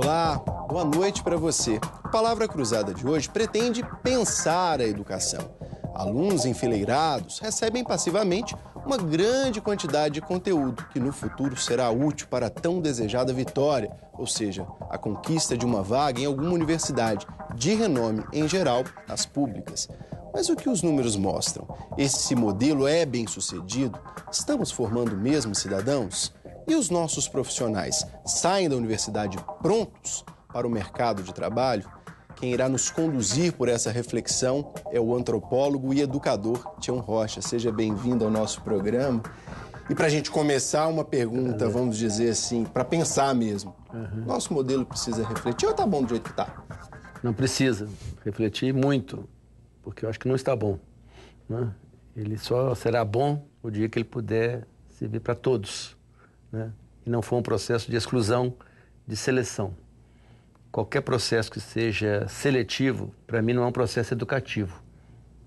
Olá, boa noite para você. A Palavra Cruzada de hoje pretende pensar a educação. Alunos enfileirados recebem passivamente uma grande quantidade de conteúdo que no futuro será útil para a tão desejada vitória, ou seja, a conquista de uma vaga em alguma universidade de renome, em geral, as públicas. Mas o que os números mostram? Esse modelo é bem-sucedido? Estamos formando mesmo cidadãos? E os nossos profissionais saem da universidade prontos para o mercado de trabalho? Quem irá nos conduzir por essa reflexão é o antropólogo e educador Tião Rocha. Seja bem-vindo ao nosso programa. E para a gente começar, uma pergunta, vamos dizer assim, para pensar mesmo. Nosso modelo precisa refletir ou está bom do jeito que está? Não precisa refletir muito, porque eu acho que não está bom, né? Ele só será bom o dia que ele puder servir para todos, né? E não for um processo de exclusão, de seleção. Qualquer processo que seja seletivo, para mim, não é um processo educativo.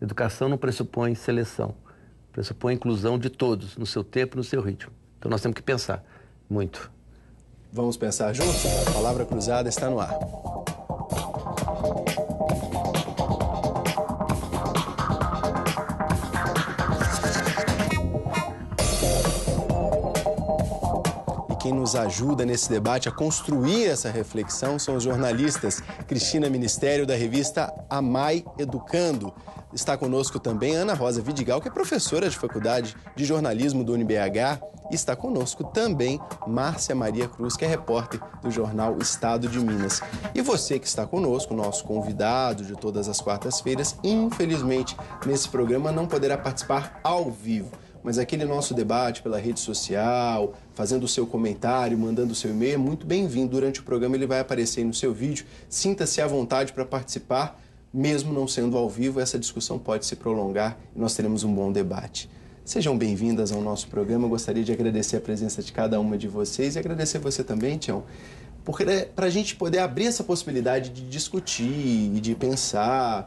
Educação não pressupõe seleção, pressupõe inclusão de todos, no seu tempo, no seu ritmo. Então nós temos que pensar muito. Vamos pensar juntos? A Palavra Cruzada está no ar. Quem nos ajuda nesse debate a construir essa reflexão são os jornalistas Cristina Ministério, da revista Amai Educando. Está conosco também Ana Rosa Vidigal, que é professora de Faculdade de Jornalismo do UniBH. E está conosco também Márcia Maria Cruz, que é repórter do jornal Estado de Minas. E você que está conosco, nosso convidado de todas as quartas-feiras, infelizmente, nesse programa não poderá participar ao vivo. Mas aquele nosso debate pela rede social, fazendo o seu comentário, mandando o seu e-mail, é muito bem-vindo. Durante o programa ele vai aparecer aí no seu vídeo. Sinta-se à vontade para participar, mesmo não sendo ao vivo, essa discussão pode se prolongar e nós teremos um bom debate. Sejam bem-vindas ao nosso programa. Eu gostaria de agradecer a presença de cada uma de vocês e agradecer você também, Tião, porque para a gente poder abrir essa possibilidade de discutir e de pensar.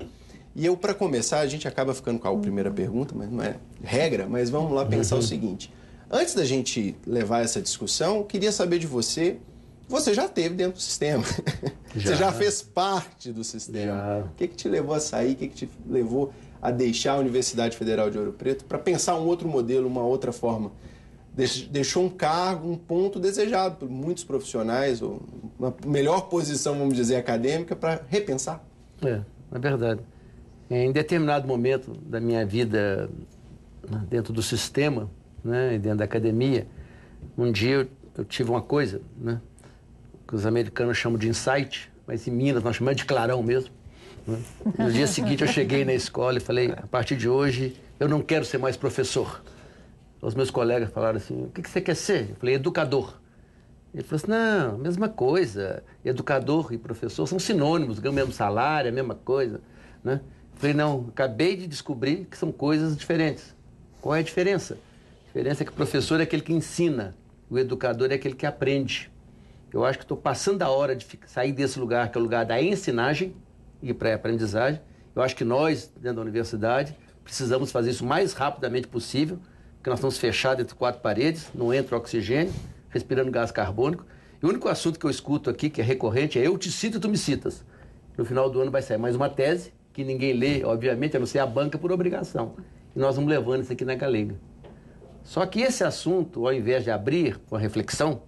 E eu, para começar, a gente acaba ficando com a primeira pergunta, mas não é regra, mas vamos lá pensar o seguinte. Antes da gente levar essa discussão, eu queria saber de você, você já esteve dentro do sistema, você já fez parte do sistema. Já. O que te levou a sair, o que te levou a deixar a Universidade Federal de Ouro Preto para pensar um outro modelo, uma outra forma? Deixou um cargo, um ponto desejado por muitos profissionais, ou uma melhor posição, vamos dizer, acadêmica, para repensar? É verdade. Em determinado momento da minha vida dentro do sistema, né, e dentro da academia, um dia eu tive uma coisa, né, que os americanos chamam de insight, mas em Minas nós chamamos de clarão mesmo, né? No dia seguinte eu cheguei na escola e falei, a partir de hoje eu não quero ser mais professor. Os meus colegas falaram assim, o que você quer ser? Eu falei, educador. Ele falou assim, não, mesma coisa, educador e professor são sinônimos, ganham o mesmo salário, a mesma coisa, né? Falei, não, acabei de descobrir que são coisas diferentes. Qual é a diferença? A diferença é que o professor é aquele que ensina, o educador é aquele que aprende. Eu acho que estou passando a hora de sair desse lugar, que é o lugar da ensinagem e pré-aprendizagem. Eu acho que nós, dentro da universidade, precisamos fazer isso o mais rapidamente possível, porque nós estamos fechados entre quatro paredes, não entra oxigênio, respirando gás carbônico. E o único assunto que eu escuto aqui, que é recorrente, é eu te cito e tu me citas. No final do ano vai sair mais uma tese, que ninguém lê, obviamente, a não ser a banca por obrigação. E nós vamos levando isso aqui na galega. Só que esse assunto, ao invés de abrir com a reflexão,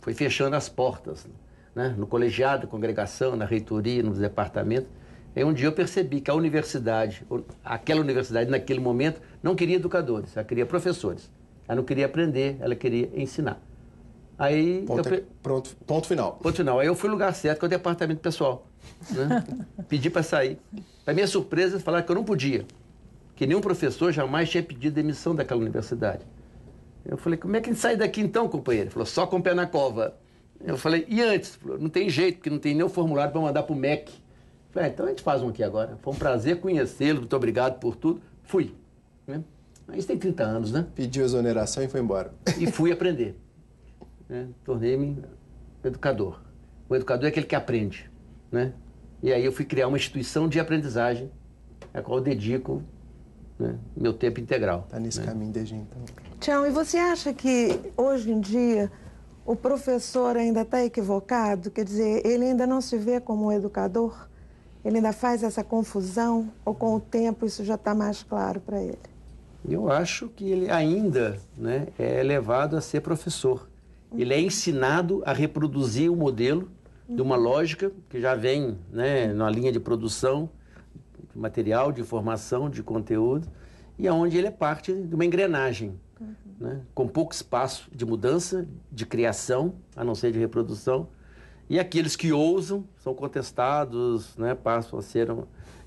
foi fechando as portas, né? No colegiado, na congregação, na reitoria, nos departamentos. Aí um dia eu percebi que a universidade, aquela universidade naquele momento, não queria educadores, ela queria professores. Ela não queria aprender, ela queria ensinar. Aí Ponto final. Ponto final. Aí eu fui no lugar certo, que é o departamento pessoal, né? Pedi para sair. Para minha surpresa, falaram que eu não podia, que nenhum professor jamais tinha pedido demissão daquela universidade. Eu falei, como é que a gente sai daqui então, companheiro? Ele falou, só com o pé na cova. Eu falei, e antes? Ele falou, não tem jeito, porque não tem nem o formulário para mandar para o MEC. Eu falei, então a gente faz um aqui agora. Foi um prazer conhecê-lo, muito obrigado por tudo. Fui, né? Isso tem 30 anos, né? Pediu exoneração e foi embora. E fui aprender. Né? Tornei-me educador. O educador é aquele que aprende, né? E aí eu fui criar uma instituição de aprendizagem, a qual eu dedico, né, meu tempo integral. Está nesse caminho desde então. Tião, e você acha que hoje em dia O professor ainda está equivocado? Quer dizer, ele ainda não se vê como um educador? Ele ainda faz essa confusão? Ou com o tempo isso já está mais claro para ele? Eu acho que ele ainda, né, é levado a ser professor. Ele é ensinado a reproduzir o modelo de uma lógica que já vem, né, na linha de produção, de material, de informação, de conteúdo, e onde ele é parte de uma engrenagem, né, com pouco espaço de mudança, de criação, a não ser de reprodução. E aqueles que ousam são contestados, né, passam a ser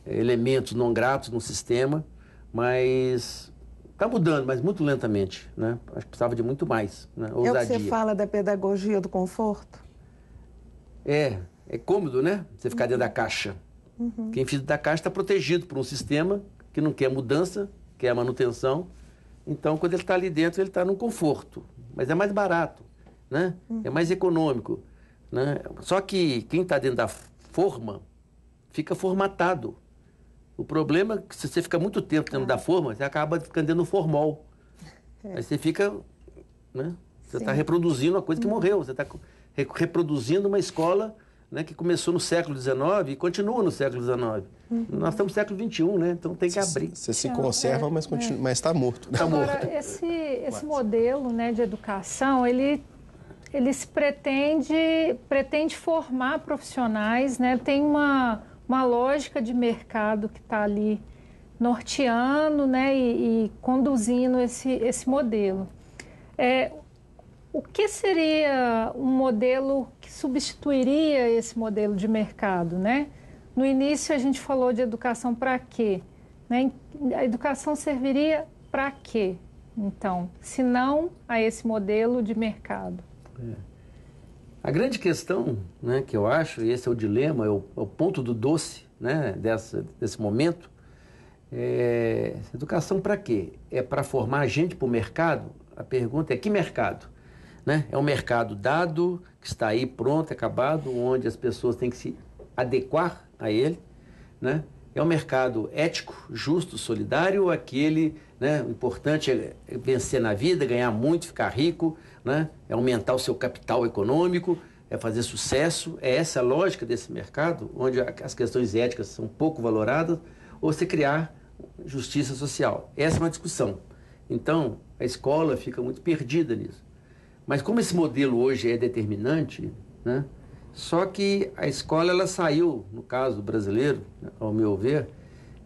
elementos não gratos no sistema, mas está mudando, mas muito lentamente, né? Acho que precisava de muito mais, né? Ousadia. É o que você fala da pedagogia do conforto? É cômodo, né? Você ficar dentro da caixa. Quem fica da caixa está protegido por um sistema que não quer mudança, quer manutenção. Então, quando ele está ali dentro, ele está num conforto. Mas é mais barato, né? É mais econômico, né? Só que quem está dentro da forma fica formatado. O problema é que se você fica muito tempo dentro da forma, você acaba ficando dentro do formol. Aí você fica, né? Você está reproduzindo uma coisa que morreu. Você está reproduzindo uma escola, né, que começou no século XIX e continua no século XIX. Nós estamos no século XXI, né? Então tem que abrir. Você se conserva, mas está morto. Né? Agora, esse modelo, né, de educação, ele se pretende formar profissionais, né? Tem uma lógica de mercado que está ali norteando, né, e conduzindo esse modelo. O que seria um modelo que substituiria esse modelo de mercado, né? No início a gente falou de educação para quê? Né? A educação serviria para quê, então, se não a esse modelo de mercado? A grande questão, né, que eu acho, e esse é o dilema, é o ponto do doce, né, desse momento, educação para quê? É para formar gente para o mercado? A pergunta é: que mercado? Né? É um mercado dado, que está aí pronto, acabado, onde as pessoas têm que se adequar a ele, né? É um mercado ético, justo, solidário, ou aquele, né, o importante é vencer na vida, ganhar muito, ficar rico, né? É aumentar o seu capital econômico, é fazer sucesso? É essa a lógica desse mercado, onde as questões éticas são pouco valoradas, ou você criar justiça social? Essa é uma discussão. Então, a escola fica muito perdida nisso. Mas como esse modelo hoje é determinante, né? Só que a escola, ela saiu, no caso brasileiro, ao meu ver,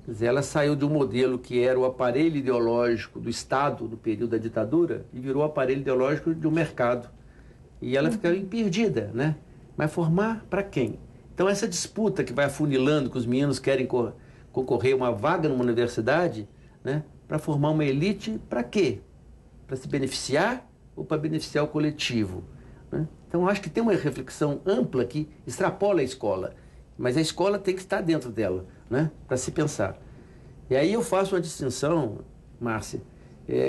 quer dizer, ela saiu de um modelo que era o aparelho ideológico do Estado no período da ditadura e virou o aparelho ideológico de um mercado. E ela fica perdida, né? Mas formar para quem? Então essa disputa que vai afunilando, que os meninos querem concorrer a uma vaga numa universidade, né? Para formar uma elite, para quê? Para se beneficiar ou para beneficiar o coletivo, né? Então, acho que tem uma reflexão ampla que extrapola a escola, mas a escola tem que estar dentro dela, né, para se pensar. E aí eu faço uma distinção, Márcia,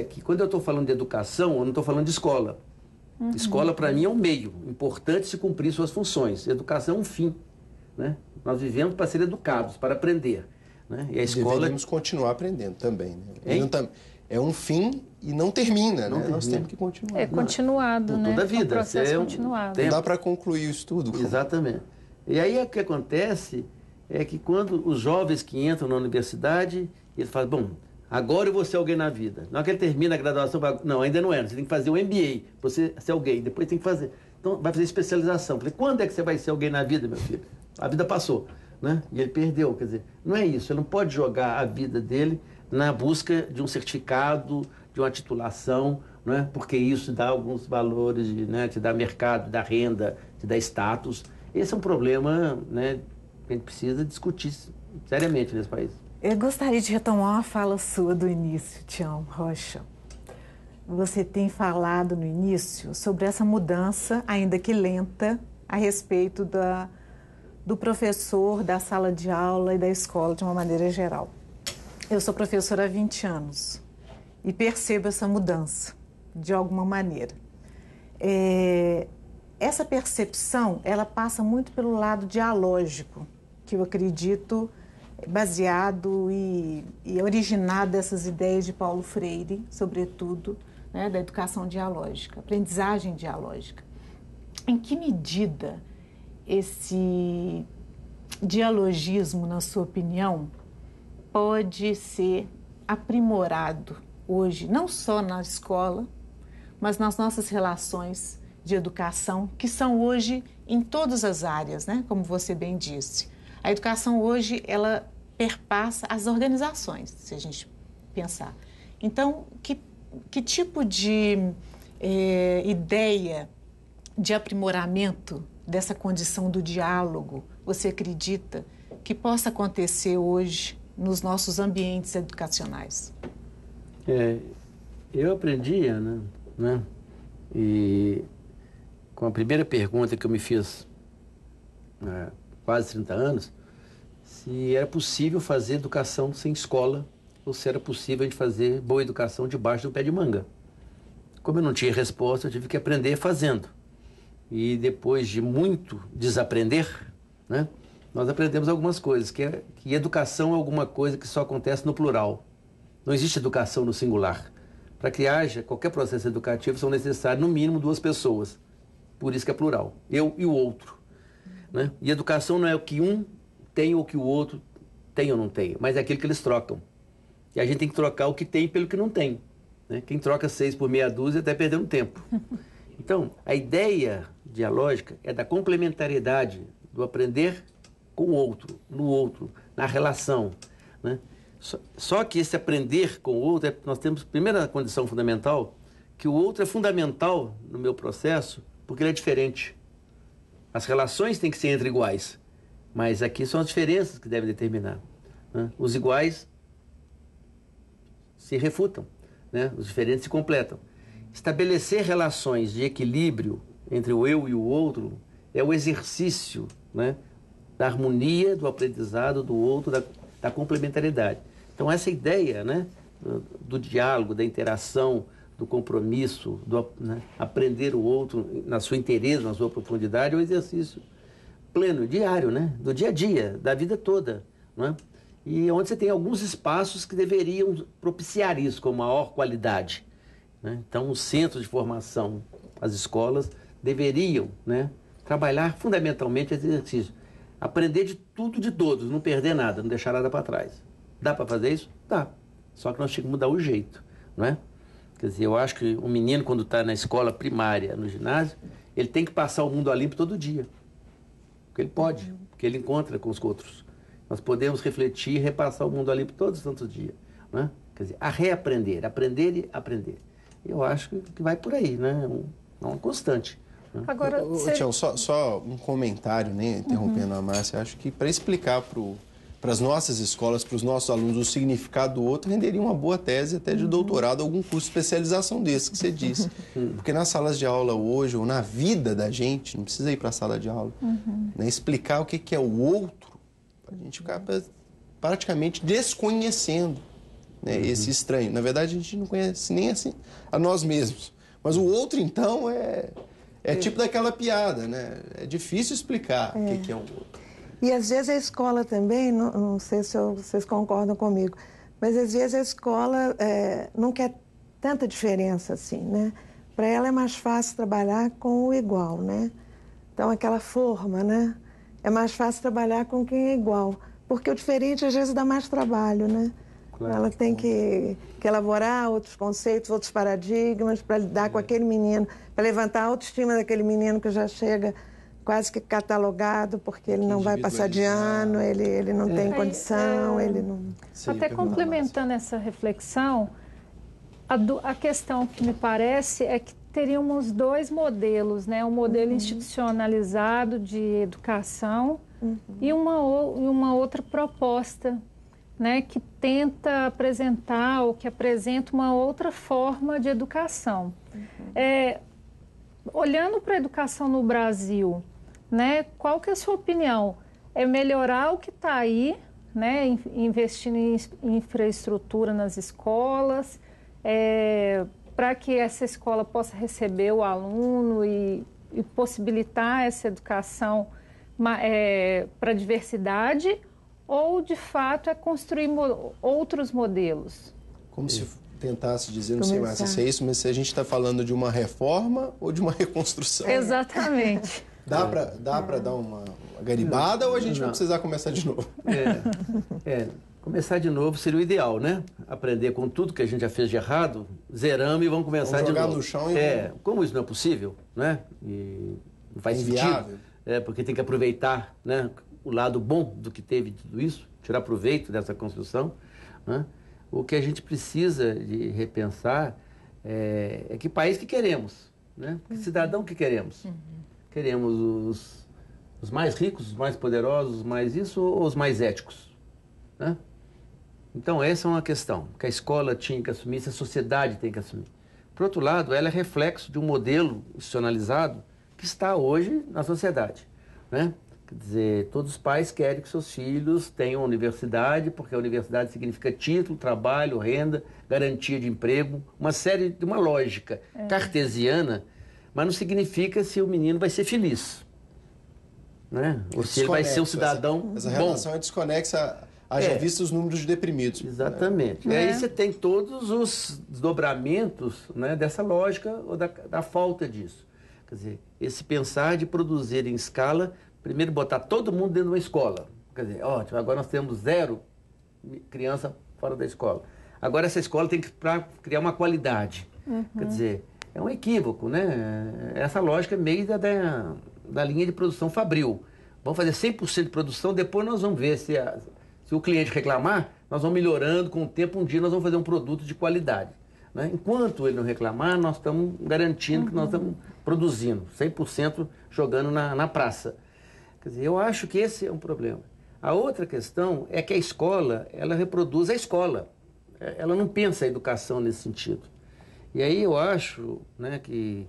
que quando eu estou falando de educação, eu não estou falando de escola. Escola, para mim, é um meio importante se cumprir suas funções. Educação é um fim, né? Nós vivemos para ser educados, para aprender, né? E a escola... Deveríamos continuar aprendendo também, né? É um fim e não termina, né? Nós temos que continuar. É continuado, né? Toda a vida. É um processo continuado. Não dá para concluir o estudo. Exatamente. E aí o que acontece é que quando os jovens que entram na universidade, ele fala: bom, agora eu vou ser alguém na vida. Na hora que ele termina a graduação, não, ainda não é. Você tem que fazer o MBA para você ser alguém. Depois tem que fazer. Então, vai fazer especialização. Falei: quando é que você vai ser alguém na vida, meu filho? A vida passou, né? E ele perdeu. Quer dizer, não é isso. Ele não pode jogar a vida dele na busca de um certificado, de uma titulação, né? Porque isso dá alguns valores, né? Te dá mercado, te dá renda, te dá status. Esse é um problema, né, que a gente precisa discutir seriamente nesse país. Eu gostaria de retomar uma fala sua do início, Tião Rocha. Você tem falado no início sobre essa mudança, ainda que lenta, a respeito do professor, da sala de aula e da escola de uma maneira geral. Eu sou professora há 20 anos e percebo essa mudança, de alguma maneira. Essa percepção, ela passa muito pelo lado dialógico, que eu acredito baseado e originado dessas ideias de Paulo Freire, sobretudo, né, da educação dialógica, aprendizagem dialógica. Em que medida esse dialogismo, na sua opinião, pode ser aprimorado hoje, não só na escola, mas nas nossas relações de educação, que são hoje em todas as áreas, né? Como você bem disse. A educação hoje, ela perpassa as organizações, se a gente pensar. Então, que tipo de ideia de aprimoramento dessa condição do diálogo você acredita que possa acontecer hoje nos nossos ambientes educacionais? Eu aprendi, Ana, né? E com a primeira pergunta que eu me fiz há quase 30 anos, se era possível fazer educação sem escola ou se era possível a gente fazer boa educação debaixo do pé de manga. Como eu não tinha resposta, eu tive que aprender fazendo. E depois de muito desaprender, né, nós aprendemos algumas coisas, que educação é alguma coisa que só acontece no plural. Não existe educação no singular. Para que haja qualquer processo educativo, são necessárias, no mínimo, 2 pessoas. Por isso que é plural. Eu e o outro. Né? E educação não é o que um tem ou que o outro tem ou não tem, mas é aquilo que eles trocam. E a gente tem que trocar o que tem pelo que não tem. Né? Quem troca 6 por meia dúzia até perdendo tempo. Então, a ideia dialógica é da complementariedade, do aprender com o outro, no outro, na relação. Né? Só que esse aprender com o outro, nós temos, primeira condição fundamental, que o outro é fundamental no meu processo, porque ele é diferente. As relações têm que ser entre iguais, mas aqui são as diferenças que devem determinar. Né? Os iguais se refutam, né? Os diferentes se completam. Estabelecer relações de equilíbrio entre o eu e o outro é o exercício, né, da harmonia, do aprendizado do outro, da complementariedade. Então, essa ideia, né, do diálogo, da interação, do compromisso, né, aprender o outro na sua inteireza, na sua profundidade, é um exercício pleno, diário, né, do dia a dia, da vida toda. Né? E onde você tem alguns espaços que deveriam propiciar isso com maior qualidade. Né? Então, os centros de formação, as escolas, deveriam, né, trabalhar fundamentalmente esse exercício. Aprender de tudo de todos, não perder nada, não deixar nada para trás. Dá para fazer isso? Dá. Só que nós temos que mudar o jeito, não é? Quer dizer, eu acho que um menino, quando está na escola primária, no ginásio, ele tem que passar o mundo a limpo todo dia. Porque ele pode, porque ele encontra com os outros. Nós podemos refletir e repassar o mundo a limpo todos os santos dias. Né? Quer dizer, a reaprender, aprender e aprender. Eu acho que vai por aí, né? É uma constante. Né? Agora, Tião, só um comentário, né? Interrompendo a Márcia, acho que para explicar para as nossas escolas, para os nossos alunos, o significado do outro, renderia uma boa tese até de doutorado, algum curso de especialização desse que você disse. Porque nas salas de aula hoje, ou na vida da gente, não precisa ir para a sala de aula, né? Explicar o que é o outro, a gente ficar praticamente desconhecendo, né, esse estranho. Na verdade, a gente não conhece nem assim a nós mesmos. Mas o outro, então, é tipo daquela piada, né? É difícil explicar o que é um outro. E às vezes a escola também, não sei se vocês concordam comigo, mas às vezes a escola não quer tanta diferença assim, né? Para ela é mais fácil trabalhar com o igual, né? Então aquela forma, né? É mais fácil trabalhar com quem é igual, porque o diferente às vezes dá mais trabalho, né? Claro. Ela tem que elaborar outros conceitos, outros paradigmas para lidar com aquele menino, para levantar a autoestima daquele menino que já chega quase que catalogado, porque ele não vai passar de ano, ele não tem condição, ele não... Até complementando essa reflexão, a questão que me parece é que teríamos 2 modelos, né? Um modelo institucionalizado de educação e uma outra proposta, né, que tenta apresentar ou que apresenta uma outra forma de educação. Olhando para a educação no Brasil, né, qual que é a sua opinião? É melhorar o que está aí, né, investindo em infraestrutura nas escolas, para que essa escola possa receber o aluno e possibilitar essa educação para a diversidade, ou de fato é construir outros modelos? Como se tentar se dizer, não sei mais se é isso, mas se a gente está falando de uma reforma ou de uma reconstrução. Exatamente. Dá para dar uma garibada ou a gente vai precisar começar de novo? Começar de novo seria o ideal, né? Aprender com tudo que a gente já fez de errado, zeramos e vamos começar de novo. Jogar no chão e... Como isso não é possível, né? E não faz inviável. Sentido. Porque tem que aproveitar, né, o lado bom do que teve tudo isso, tirar proveito dessa construção, né? O que a gente precisa de repensar é que país que queremos, né? Que cidadão que queremos. Queremos os mais ricos, os mais poderosos, os mais isso ou os mais éticos, né? Então, essa é uma questão que a escola tinha que assumir, a sociedade tem que assumir. Por outro lado, ela é reflexo de um modelo institucionalizado que está hoje na sociedade, né? Quer dizer, todos os pais querem que seus filhos tenham universidade, porque a universidade significa título, trabalho, renda, garantia de emprego, uma lógica cartesiana, mas não significa se o menino vai ser feliz, né? Ou se ele vai ser um cidadão essa relação é desconexa, haja visto os números de deprimidos. Exatamente. Né? E aí você tem todos os desdobramentos, né, dessa lógica ou da falta disso. Quer dizer, esse pensar de produzir em escala, primeiro botar todo mundo dentro de uma escola. Quer dizer, ótimo, agora nós temos 0 criança fora da escola. Agora essa escola tem que criar uma qualidade. Quer dizer, é um equívoco, né? Essa lógica é meio da linha de produção fabril. Vamos fazer 100% de produção, depois nós vamos ver se o cliente reclamar, nós vamos melhorando com o tempo, um dia nós vamos fazer um produto de qualidade, né? Enquanto ele não reclamar, nós estamos garantindo que nós estamos produzindo, 100% jogando na praça. Quer dizer, eu acho que esse é um problema. A outra questão é que a escola, ela reproduz a escola. Ela não pensa a educação nesse sentido. E aí eu acho, né, que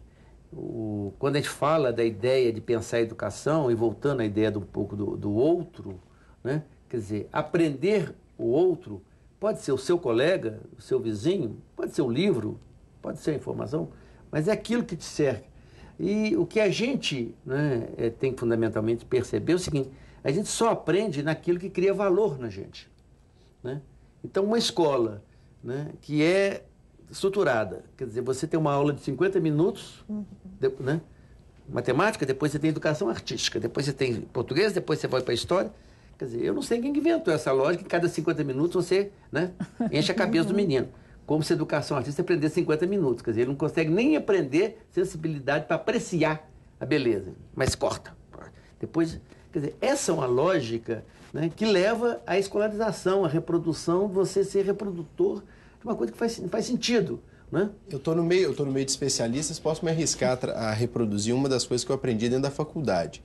quando a gente fala da ideia de pensar a educação, e voltando à ideia um pouco do outro, né, quer dizer, aprender o outro pode ser o seu colega, o seu vizinho, pode ser um livro, pode ser a informação, mas é aquilo que te serve. E o que a gente, né, tem que fundamentalmente perceber é o seguinte: a gente só aprende naquilo que cria valor na gente, né? Então, uma escola, né, que é estruturada, quer dizer, você tem uma aula de 50 minutos, né, matemática, depois você tem educação artística, depois você tem português, depois você vai para a história. Quer dizer, eu não sei quem inventou essa lógica, que cada 50 minutos você, né, enche a cabeça do menino. Como se a educação artística aprender 50 minutos. Quer dizer, ele não consegue nem aprender sensibilidade para apreciar a beleza, mas corta. Depois, quer dizer, essa é uma lógica, né, que leva à escolarização, à reprodução, você ser reprodutor de uma coisa que não faz sentido, né? Eu tô no meio de especialistas, posso me arriscar a reproduzir uma das coisas que eu aprendi dentro da faculdade.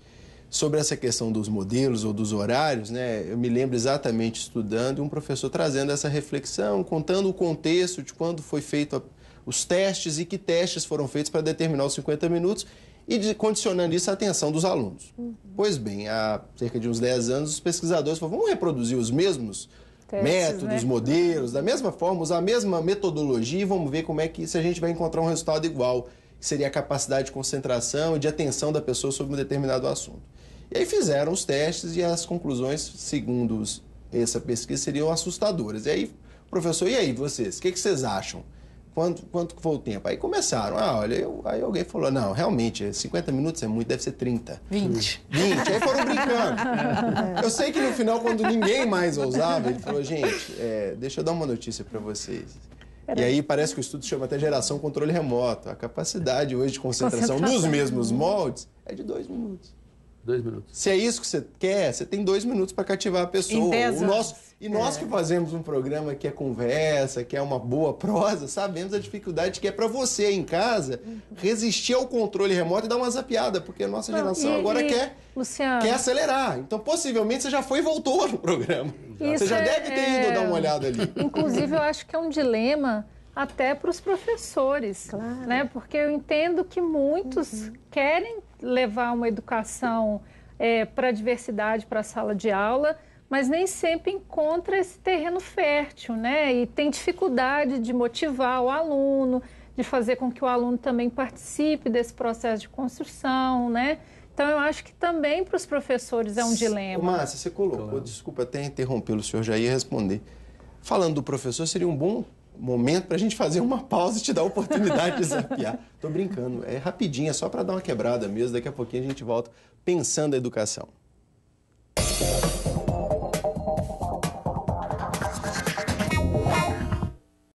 Sobre essa questão dos modelos ou dos horários, né, eu me lembro exatamente estudando e um professor trazendo essa reflexão, contando o contexto de quando foi feito os testes e que testes foram feitos para determinar os 50 minutos e condicionando isso à atenção dos alunos. Pois bem, há cerca de uns 10 anos, os pesquisadores falaram, vamos reproduzir os mesmos métodos, né, modelos, da mesma forma, usar a mesma metodologia e vamos ver como é que se a gente vai encontrar um resultado igual, que seria a capacidade de concentração e de atenção da pessoa sobre um determinado assunto. E aí fizeram os testes e as conclusões, segundo essa pesquisa, seriam assustadoras. E aí, professor, e aí vocês? O que vocês acham? Quanto foi o tempo? Aí começaram. Aí alguém falou, não, realmente, 50 minutos é muito, deve ser 30. 20. Aí foram brincando. Eu sei que no final, quando ninguém mais ousava, ele falou, gente, deixa eu dar uma notícia para vocês. E aí parece que o estudo chama até geração controle remoto. A capacidade hoje de concentração nos mesmos moldes é de 2 minutos. 2 minutos. Se é isso que você quer, você tem 2 minutos para cativar a pessoa. Em 10 anos. Nós que fazemos um programa que é conversa, que é uma boa prosa, sabemos a dificuldade que é para você em casa resistir ao controle remoto e dar uma zapiada, porque a nossa geração agora quer acelerar. Então, possivelmente, você já foi e voltou no programa. Você já deve ter ido dar uma olhada ali. Inclusive, eu acho que é um dilema até para os professores, claro, né? Porque eu entendo que muitos querem levar uma educação para a diversidade, para a sala de aula, mas nem sempre encontra esse terreno fértil, né? E tem dificuldade de motivar o aluno, de fazer com que o aluno também participe desse processo de construção, né? Então, eu acho que também para os professores é um dilema. Márcia, você colocou, desculpa até interrompê-lo, o senhor já ia responder. Falando do professor, seria um bom momento para a gente fazer uma pausa e te dar a oportunidade de desafiar. Tô brincando, é rapidinho, é só para dar uma quebrada mesmo. Daqui a pouquinho a gente volta pensando a educação.